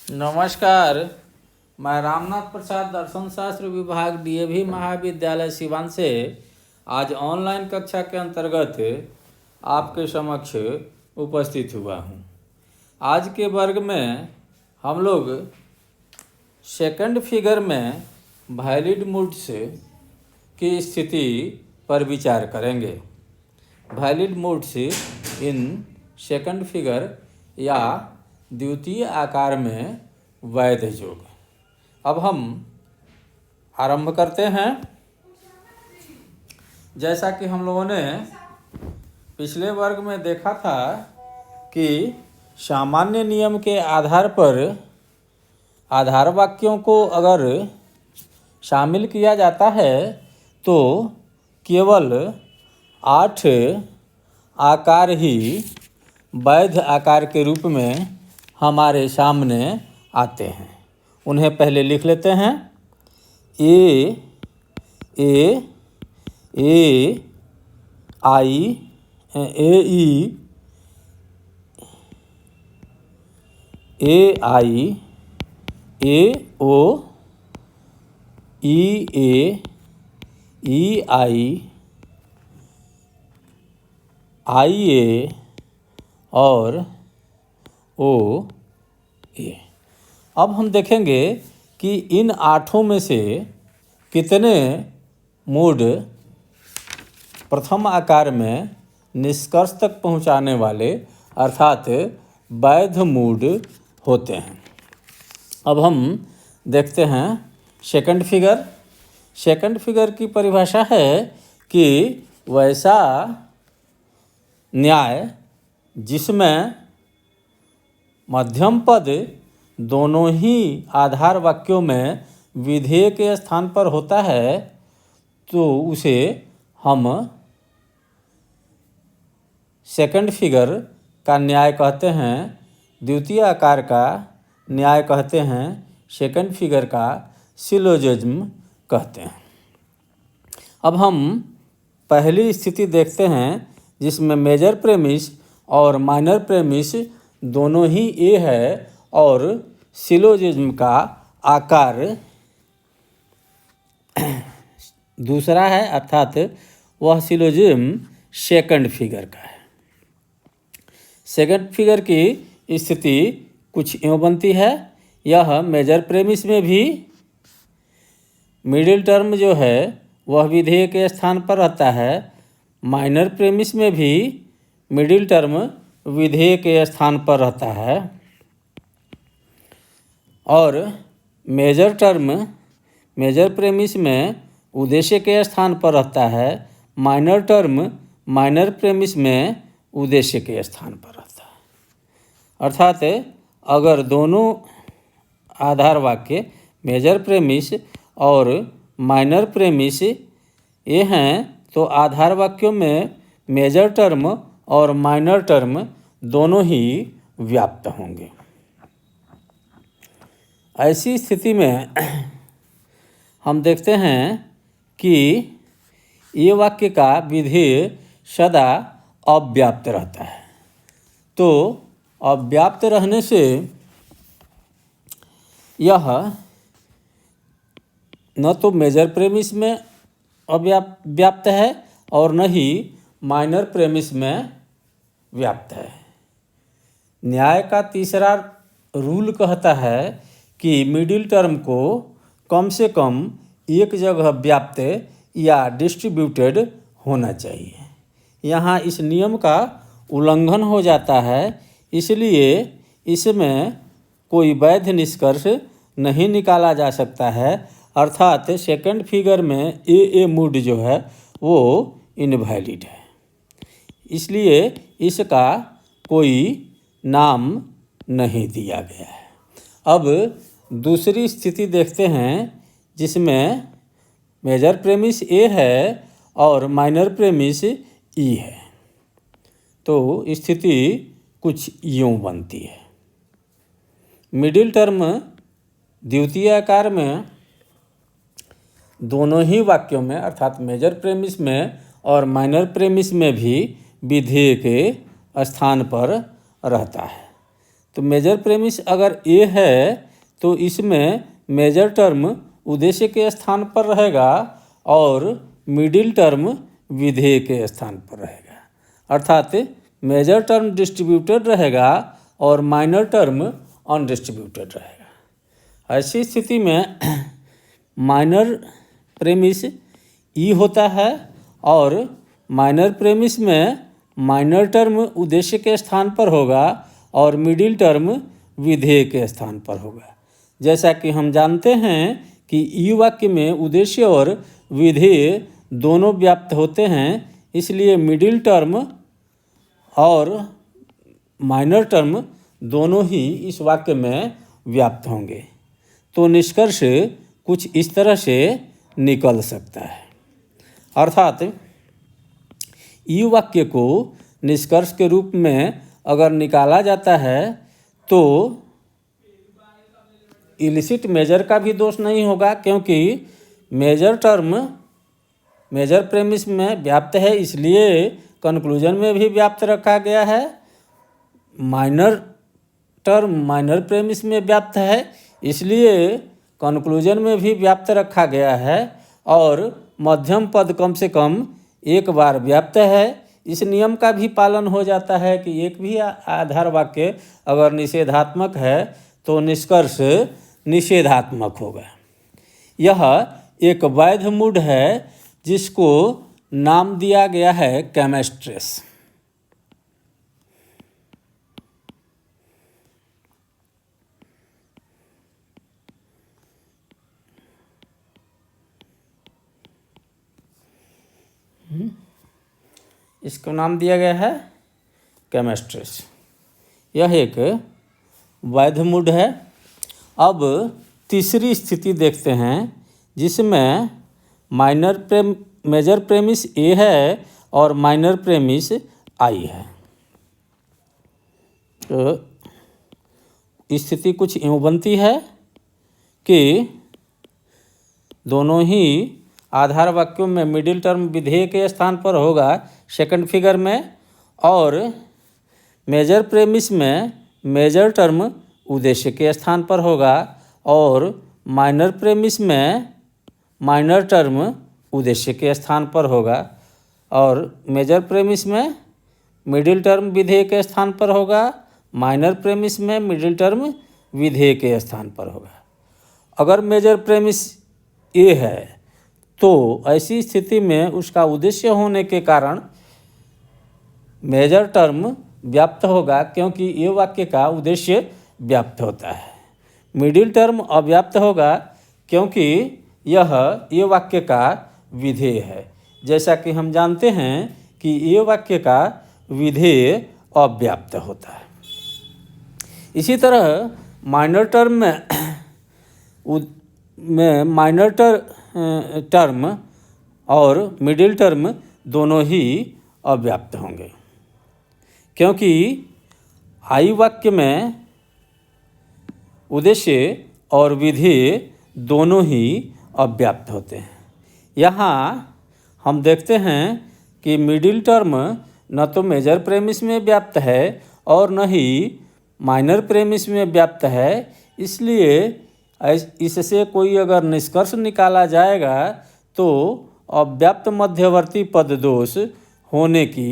नमस्कार। मैं रामनाथ प्रसाद दर्शन शास्त्र विभाग डीएवी महाविद्यालय सिवान से आज ऑनलाइन कक्षा के अंतर्गत आपके समक्ष उपस्थित हुआ हूँ। आज के वर्ग में हम लोग सेकंड फिगर में वैलिड मूड्स की स्थिति पर विचार करेंगे। Valid moods in second figure या द्वितीय आकार में वैध योग। अब हम आरंभ करते हैं। जैसा कि हम लोगों ने पिछले वर्ग में देखा था कि सामान्य नियम के आधार पर आधार वाक्यों को अगर शामिल किया जाता है तो केवल 8 आकार ही वैध आकार के रूप में हमारे सामने आते हैं। उन्हें पहले लिख लेते हैं। ए आई ए आई ए ओ ई आई ए और ओ ए। अब हम देखेंगे कि इन 8 में से कितने मूड प्रथम आकार में निष्कर्ष तक पहुंचाने वाले अर्थात वैध मूड होते हैं। अब हम देखते हैं सेकंड फिगर। सेकंड फिगर की परिभाषा है कि वैसा न्याय जिसमें मध्यम पद दोनों ही आधार वाक्यों में विधेय के स्थान पर होता है तो उसे हम सेकंड फिगर का न्याय कहते हैं, द्वितीय आकार का न्याय कहते हैं, सेकंड फिगर का सिलोजिज्म कहते हैं। अब हम पहली स्थिति देखते हैं जिसमें मेजर प्रेमिस और माइनर प्रेमिस दोनों ही ए है और सिलोजिज्म का आकार दूसरा है अर्थात वह सिलोजिज्म सेकंड फिगर का है। सेकंड फिगर की स्थिति कुछ यूँ बनती है। यह मेजर प्रेमिस में भी मिडिल टर्म जो है वह विधेय के स्थान पर रहता है। माइनर प्रेमिस में भी मिडिल टर्म विधेय के स्थान पर रहता है और मेजर प्रेमिस में उद्देश्य के स्थान पर रहता है। माइनर टर्म माइनर प्रेमिस में उद्देश्य के स्थान पर रहता है। अर्थात अगर दोनों आधार वाक्य मेजर प्रेमिस और माइनर प्रेमिस ये हैं तो आधार वाक्यों में मेजर टर्म और माइनर टर्म दोनों ही व्याप्त होंगे। ऐसी स्थिति में हम देखते हैं कि ये वाक्य का विधेय सदा अव्याप्त रहता है। तो अव्याप्त रहने से यह न तो मेजर प्रेमिस में व्याप्त है और न ही माइनर प्रेमिस में व्याप्त है। न्याय का तीसरा रूल कहता है कि मिडिल टर्म को कम से कम एक जगह व्याप्त या डिस्ट्रीब्यूटेड होना चाहिए। यहाँ इस नियम का उल्लंघन हो जाता है, इसलिए इसमें कोई वैध निष्कर्ष नहीं निकाला जा सकता है। अर्थात सेकंड फिगर में ए मूड जो है वो इनवैलिड है, इसलिए इसका कोई नाम नहीं दिया गया है। अब दूसरी स्थिति देखते हैं जिसमें मेजर प्रेमिस ए है और माइनर प्रेमिस ई है। तो स्थिति कुछ यूँ बनती है। मिडिल टर्म द्वितीय आकार में दोनों ही वाक्यों में अर्थात मेजर प्रेमिस में और माइनर प्रेमिस में भी विधेय के स्थान पर रहता है। तो मेजर प्रेमिस अगर ए है तो इसमें मेजर टर्म उद्देश्य के स्थान पर रहेगा और मिडिल टर्म विधेय के स्थान पर रहेगा, अर्थात मेजर टर्म डिस्ट्रीब्यूटेड रहेगा और माइनर टर्म अनडिस्ट्रीब्यूटेड रहेगा। ऐसी स्थिति में माइनर प्रेमिस ई होता है और माइनर प्रेमिस में माइनर टर्म उद्देश्य के स्थान पर होगा और मिडिल टर्म विधेय के स्थान पर होगा। जैसा कि हम जानते हैं कि ई वाक्य में उद्देश्य और विधेय दोनों व्याप्त होते हैं, इसलिए मिडिल टर्म और माइनर टर्म दोनों ही इस वाक्य में व्याप्त होंगे। तो निष्कर्ष कुछ इस तरह से निकल सकता है, अर्थात ई वाक्य को निष्कर्ष के रूप में अगर निकाला जाता है तो इलिसिट मेजर का भी दोष नहीं होगा, क्योंकि मेजर टर्म मेजर प्रेमिस में व्याप्त है, इसलिए कंक्लूजन में भी व्याप्त रखा गया है। माइनर टर्म माइनर प्रेमिस में व्याप्त है, इसलिए कंक्लूजन में भी व्याप्त रखा गया है। और मध्यम पद कम से कम एक बार व्याप्त है। इस नियम का भी पालन हो जाता है कि एक भी आधार वाक्य अगर निषेधात्मक है तो निष्कर्ष निषेधात्मक होगा। यह एक वैध मूड है जिसको नाम दिया गया है केमेस्ट्रेस। इसको नाम दिया गया है केमेस्ट्रेस। यह एक वैध मूड है। अब तीसरी स्थिति देखते हैं जिसमें मेजर प्रेमिस ए है और माइनर प्रेमिस आई है। तो स्थिति कुछ यूँ बनती है कि दोनों ही आधार वाक्यों में मिडिल टर्म विधेय के स्थान पर होगा सेकंड फिगर में, और मेजर प्रेमिस में मेजर टर्म उद्देश्य के स्थान पर होगा और माइनर प्रेमिस में माइनर टर्म उद्देश्य के स्थान पर होगा, और मेजर प्रेमिस में मिडिल टर्म विधेय के स्थान पर होगा, माइनर प्रेमिस में मिडिल टर्म विधेय के स्थान पर होगा। अगर मेजर प्रेमिस ए है तो ऐसी स्थिति में उसका उद्देश्य होने के कारण मेजर टर्म व्याप्त होगा, क्योंकि ये वाक्य का उद्देश्य व्याप्त होता है। मिडिल टर्म अव्याप्त होगा क्योंकि यह ये वाक्य का विधेय है। जैसा कि हम जानते हैं कि ये वाक्य का विधेय अव्याप्त होता है। इसी तरह माइनर टर्म में माइनर टर्म और मिडिल टर्म दोनों ही अव्याप्त होंगे, क्योंकि आई वाक्य में उद्देश्य और विधेय दोनों ही अव्याप्त होते हैं। यहाँ हम देखते हैं कि मिडिल टर्म न तो मेजर प्रेमिस में व्याप्त है और न ही माइनर प्रेमिस में व्याप्त है, इसलिए इससे कोई अगर निष्कर्ष निकाला जाएगा तो अव्याप्त मध्यवर्ती पद दोष होने की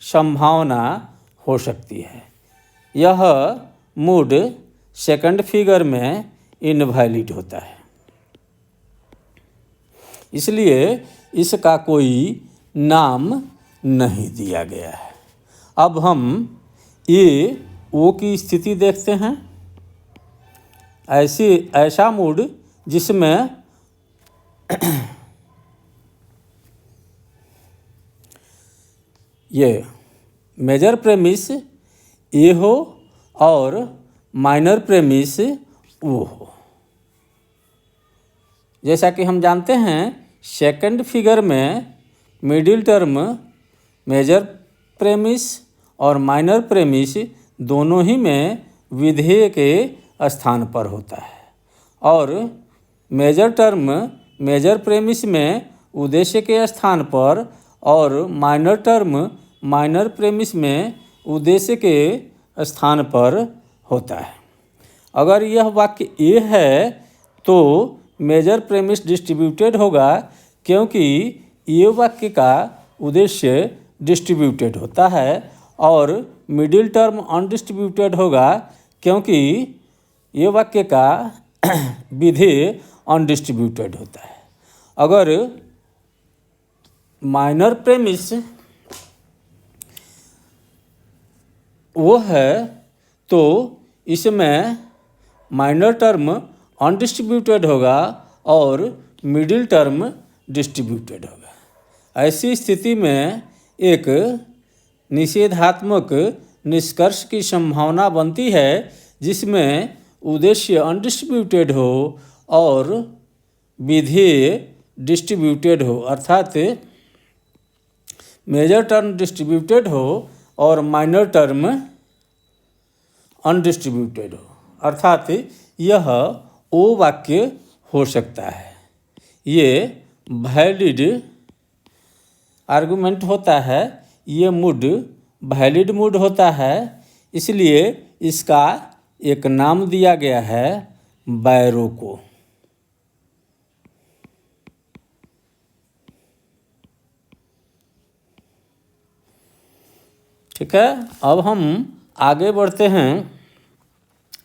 संभावना हो सकती है। यह मूड सेकंड फिगर में इनवैलिड होता है, इसलिए इसका कोई नाम नहीं दिया गया है। अब हम ए ओ की स्थिति देखते हैं। ऐसा मूड जिसमें ये मेजर प्रेमिस ए हो और माइनर प्रेमिस ओ हो। जैसा कि हम जानते हैं सेकंड फिगर में मिडिल टर्म मेजर प्रेमिस और माइनर प्रेमिस दोनों ही में विधेय के स्थान पर होता है, और मेजर टर्म मेजर प्रेमिस में उद्देश्य के स्थान पर और माइनर टर्म माइनर प्रेमिस में उद्देश्य के स्थान पर होता है। अगर यह वाक्य ए है तो मेजर प्रेमिस डिस्ट्रीब्यूटेड होगा, क्योंकि ये वाक्य का उद्देश्य डिस्ट्रीब्यूटेड होता है, और मिडिल टर्म अनडिस्ट्रीब्यूटेड होगा, क्योंकि ये वाक्य का विधेय अनडिस्ट्रीब्यूटेड होता है। अगर माइनर प्रेमिस वो है तो इसमें माइनर टर्म अनडिस्ट्रीब्यूटेड होगा और मिडिल टर्म डिस्ट्रीब्यूटेड होगा। ऐसी स्थिति में एक निषेधात्मक निष्कर्ष की संभावना बनती है जिसमेम उद्देश्य अनडिस्ट्रीब्यूटेड हो और विधेय डिस्ट्रीब्यूटेड हो, अर्थात मेजर टर्म डिस्ट्रीब्यूटेड हो और माइनर टर्म अनडिस्ट्रीब्यूटेड हो, अर्थात यह ओ वाक्य हो सकता है। ये वैलिड आर्गुमेंट होता है, ये मूड वैलिड मूड होता है, इसलिए इसका एक नाम दिया गया है बैरो को। ठीक है, अब हम आगे बढ़ते हैं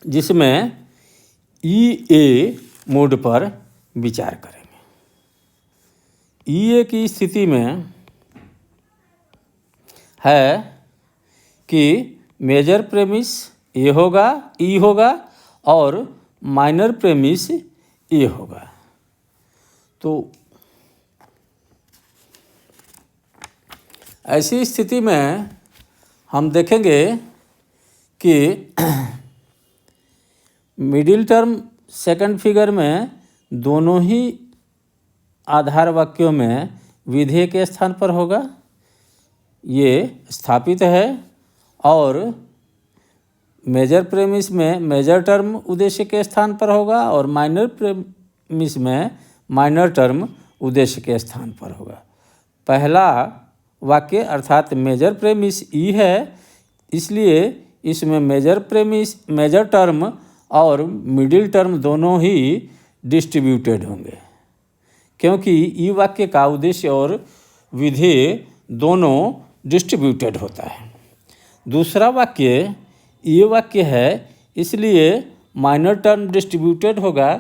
जिसमें ई ए मूड पर विचार करेंगे। ई ए की स्थिति में है कि मेजर प्रेमिस ए होगा, ई होगा, और माइनर प्रेमिस ए होगा। तो ऐसी स्थिति में हम देखेंगे कि मिडिल टर्म सेकंड फिगर में दोनों ही आधार वाक्यों में विधेय के स्थान पर होगा, ये स्थापित है, और मेजर प्रेमिस में मेजर टर्म उद्देश्य के स्थान पर होगा और माइनर प्रेमिस में माइनर टर्म उद्देश्य के स्थान पर होगा। पहला वाक्य अर्थात मेजर प्रेमिस ई है, इसलिए इसमें मेजर टर्म और मिडिल टर्म दोनों ही डिस्ट्रीब्यूटेड होंगे, क्योंकि ई वाक्य का उद्देश्य और विधेय दोनों डिस्ट्रीब्यूटेड होता है। दूसरा वाक्य ये वाक्य है, इसलिए माइनर टर्म डिस्ट्रीब्यूटेड होगा,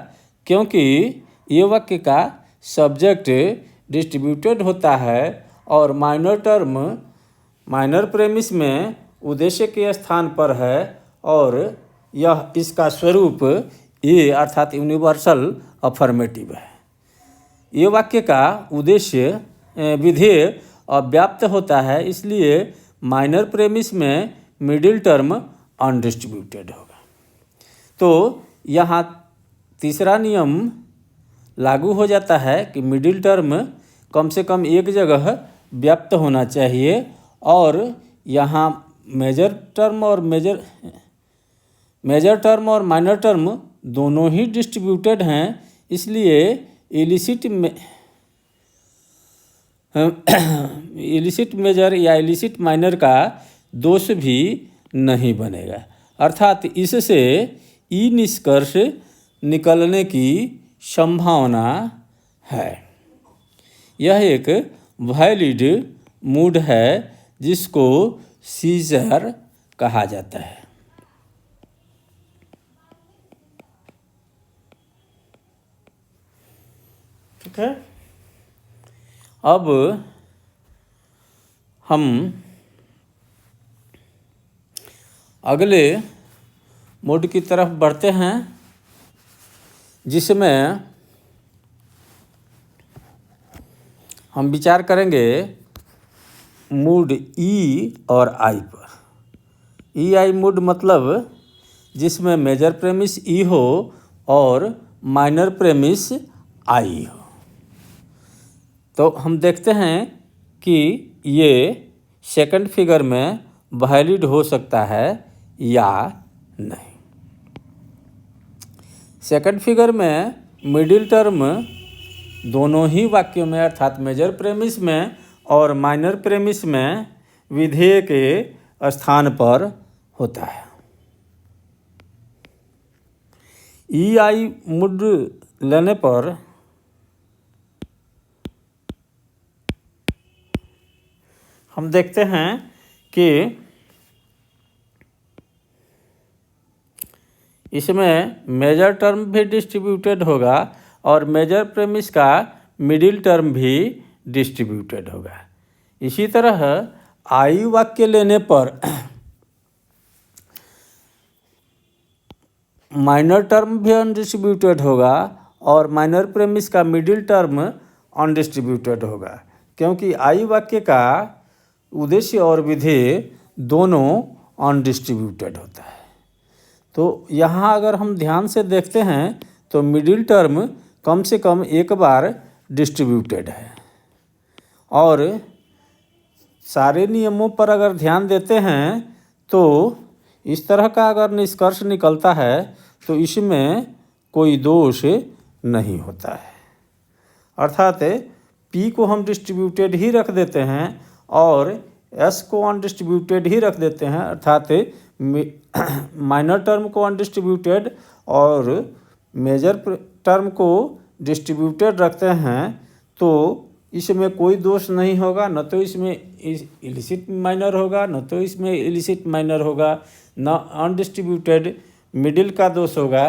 क्योंकि ये वाक्य का सब्जेक्ट डिस्ट्रीब्यूटेड होता है और माइनर टर्म माइनर प्रेमिस में उद्देश्य के स्थान पर है, और यह इसका स्वरूप ए अर्थात यूनिवर्सल अफर्मेटिव है। ये वाक्य का उद्देश्य विधेय अव्याप्त होता है, इसलिए माइनर प्रेमिस में मिडिल टर्म अनडिस्ट्रीब्यूटेड होगा। तो यहाँ तीसरा नियम लागू हो जाता है कि मिडिल टर्म कम से कम एक जगह व्याप्त होना चाहिए, और यहाँ मेजर टर्म और माइनर टर्म दोनों ही डिस्ट्रीब्यूटेड हैं, इसलिए इलिसिट मेजर या इलिसिट माइनर का दोष भी नहीं बनेगा, अर्थात इससे ई निष्कर्ष निकलने की संभावना है। यह एक वैलिड मूड है जिसको सीजर कहा जाता है। ठीक है, अब हम अगले मूड की तरफ बढ़ते हैं जिसमें हम विचार करेंगे मूड ई और आई पर। ई आई मूड मतलब जिसमें मेजर प्रेमिस ई हो और माइनर प्रेमिस आई हो। तो हम देखते हैं कि ये सेकंड फिगर में वैलिड हो सकता है या नहीं। सेकंड फिगर में मिडिल टर्म दोनों ही वाक्यों में अर्थात मेजर प्रेमिस में और माइनर प्रेमिस में विधेय के स्थान पर होता है। ई आई मूड लेने पर हम देखते हैं कि इसमें मेजर टर्म भी डिस्ट्रीब्यूटेड होगा और मेजर प्रेमिस का मिडिल टर्म भी डिस्ट्रीब्यूटेड होगा। इसी तरह आई वाक्य लेने पर माइनर टर्म भी अनडिस्ट्रीब्यूटेड होगा और माइनर प्रेमिस का मिडिल टर्म अनडिस्ट्रीब्यूटेड होगा, क्योंकि आई वाक्य का उद्देश्य और विधेय दोनों अनडिस्ट्रीब्यूटेड होता है। तो यहाँ अगर हम ध्यान से देखते हैं तो मिडिल टर्म कम से कम एक बार डिस्ट्रीब्यूटेड है, और सारे नियमों पर अगर ध्यान देते हैं तो इस तरह का अगर निष्कर्ष निकलता है तो इसमें कोई दोष नहीं होता है। अर्थात P को हम डिस्ट्रीब्यूटेड ही रख देते हैं और S को अनडिस्ट्रीब्यूटेड ही रख देते हैं, अर्थात माइनर टर्म को अनडिस्ट्रीब्यूटेड और मेजर टर्म को डिस्ट्रीब्यूटेड रखते हैं, तो इसमें कोई दोष नहीं होगा। न तो इसमें इलिसिट माइनर होगा, न तो इसमें इलिसिट माइनर होगा, न अनडिस्ट्रीब्यूटेड मिडिल का दोष होगा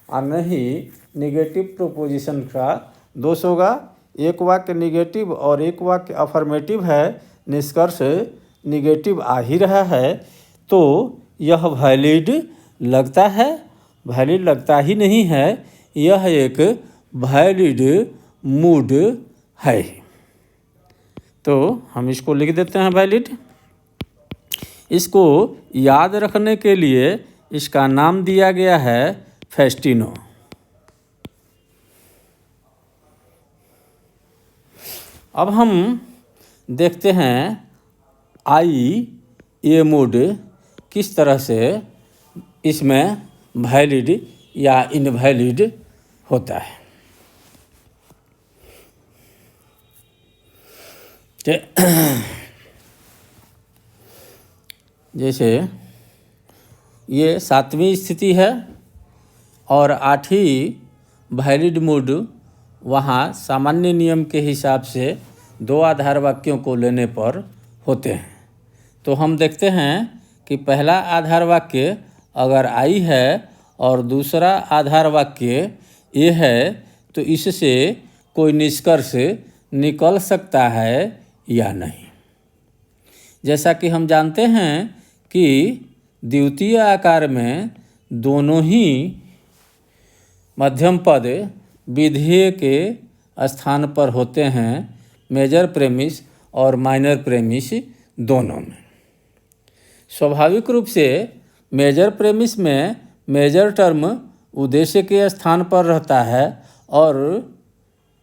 और न ही निगेटिव प्रोपोजिशन का दोष होगा। एक वाक्य निगेटिव और एक वाक्य अफर्मेटिव है, निष्कर्ष निगेटिव आ ही रहा है, तो यह वैलिड लगता है? वैलिड लगता ही नहीं है, यह एक वैलिड मूड है। तो हम इसको लिख देते हैं वैलिड। इसको याद रखने के लिए इसका नाम दिया गया है फेस्टिनो। अब हम देखते हैं आई ए मूड किस तरह से इसमें वैलिड या इनवैलिड होता है। जैसे ये 7वीं स्थिति है और 8वीं वैलिड मूड, वहाँ सामान्य नियम के हिसाब से 2 आधार वाक्यों को लेने पर होते हैं। तो हम देखते हैं कि पहला आधार वाक्य अगर आई है और दूसरा आधार वाक्य ए है, तो इससे कोई निष्कर्ष निकल सकता है या नहीं। जैसा कि हम जानते हैं कि द्वितीय आकार में दोनों ही मध्यम पद विधेय के स्थान पर होते हैं, मेजर प्रेमिस और माइनर प्रेमिस दोनों में। स्वाभाविक रूप से मेजर प्रेमिस में मेजर टर्म उद्देश्य के स्थान पर रहता है और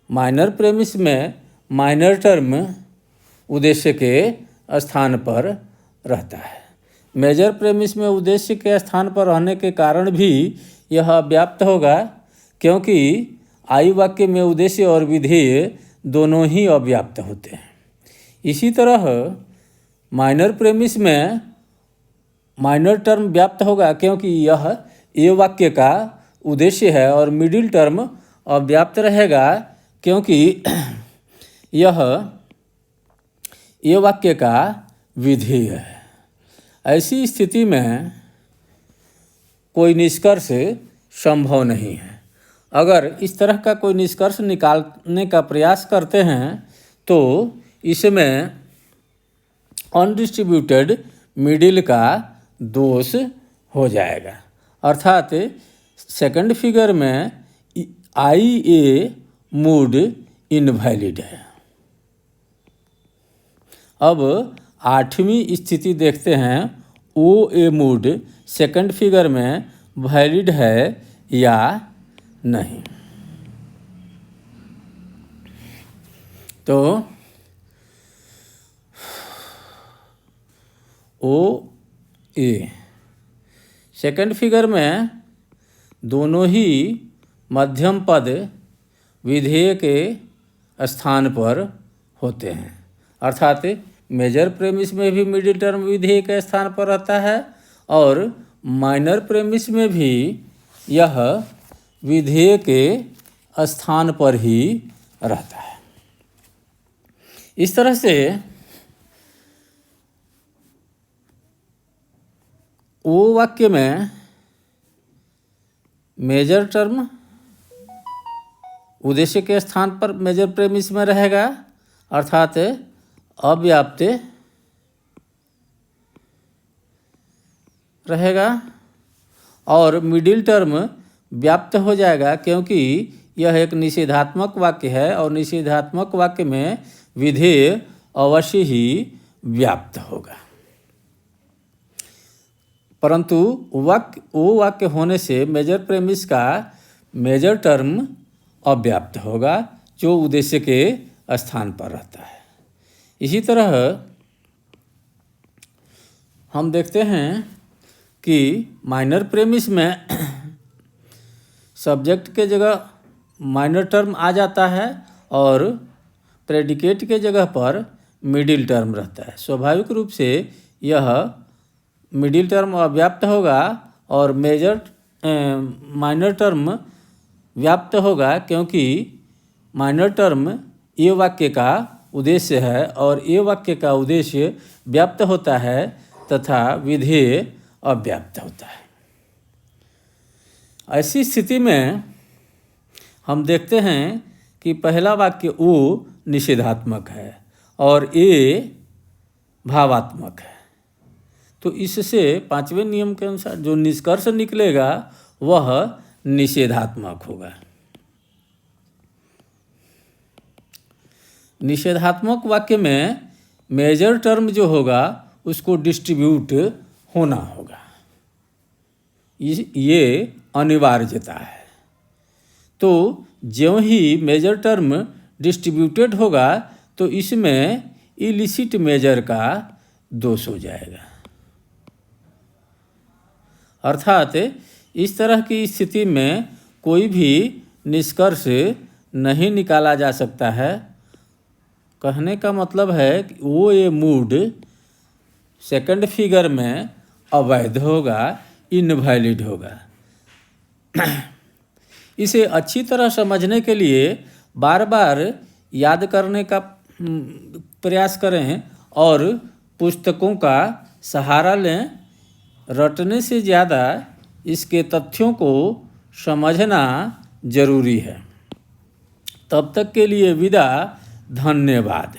माइनर प्रेमिस में माइनर टर्म उद्देश्य के स्थान पर रहता है। मेजर प्रेमिस में उद्देश्य के स्थान पर रहने के कारण भी यह अव्याप्त होगा, क्योंकि आई वाक्य में उद्देश्य और विधेय दोनों ही अव्याप्त होते हैं। इसी तरह माइनर प्रेमिस में माइनर टर्म व्याप्त होगा, क्योंकि यह ए वाक्य का उद्देश्य है, और मिडिल टर्म अव्याप्त रहेगा, क्योंकि यह ए वाक्य का विधेय है। ऐसी स्थिति में कोई निष्कर्ष संभव नहीं है। अगर इस तरह का कोई निष्कर्ष निकालने का प्रयास करते हैं तो इसमें अनडिस्ट्रीब्यूटेड मिडिल का दोष हो जाएगा। अर्थात सेकंड फिगर में आई ए मूड इनवैलिड है। अब 8वीं स्थिति देखते हैं, ओ ए मूड सेकंड फिगर में वैलिड है या नहीं। तो ओ ए सेकंड फिगर में दोनों ही मध्यम पद विधेय के स्थान पर होते हैं, अर्थात मेजर प्रेमिस में भी मिडिल टर्म विधेय के स्थान पर रहता है और माइनर प्रेमिस में भी यह विधेय के स्थान पर ही रहता है। इस तरह से वो वाक्य में मेजर टर्म उद्देश्य के स्थान पर मेजर प्रेमिस में रहेगा, अर्थात अव्याप्त रहेगा, और मिडिल टर्म व्याप्त हो जाएगा, क्योंकि यह एक निषेधात्मक वाक्य है और निषेधात्मक वाक्य में विधेय अवश्य ही व्याप्त होगा। परंतु वो वाक्य होने से मेजर प्रेमिस का मेजर टर्म अव्याप्त होगा, जो उद्देश्य के स्थान पर रहता है। इसी तरह हम देखते हैं कि माइनर प्रेमिस में सब्जेक्ट के जगह माइनर टर्म आ जाता है और प्रेडिकेट के जगह पर मिडिल टर्म रहता है। स्वाभाविक रूप से यह मिडिल टर्म अव्याप्त होगा और माइनर टर्म व्याप्त होगा, क्योंकि माइनर टर्म ये वाक्य का उद्देश्य है और ये वाक्य का उद्देश्य व्याप्त होता है तथा विधेय अव्याप्त होता है। ऐसी स्थिति में हम देखते हैं कि पहला वाक्य ओ निषेधात्मक है और ए भावात्मक है। तो इससे पांचवें नियम के अनुसार जो निष्कर्ष निकलेगा वह निषेधात्मक होगा। निषेधात्मक वाक्य में मेजर टर्म जो होगा उसको डिस्ट्रीब्यूट होना होगा, ये अनिवार्यता है। तो ज्यों ही मेजर टर्म डिस्ट्रीब्यूटेड होगा तो इसमें इलिसिट मेजर का दोष हो जाएगा, अर्थात इस तरह की स्थिति में कोई भी निष्कर्ष नहीं निकाला जा सकता है। कहने का मतलब है कि वो ये मूड सेकंड फिगर में अवैध होगा, इनवैलिड होगा। इसे अच्छी तरह समझने के लिए बार बार याद करने का प्रयास करें और पुस्तकों का सहारा लें। रटने से ज़्यादा इसके तथ्यों को समझना जरूरी है। तब तक के लिए विदा, धन्यवाद।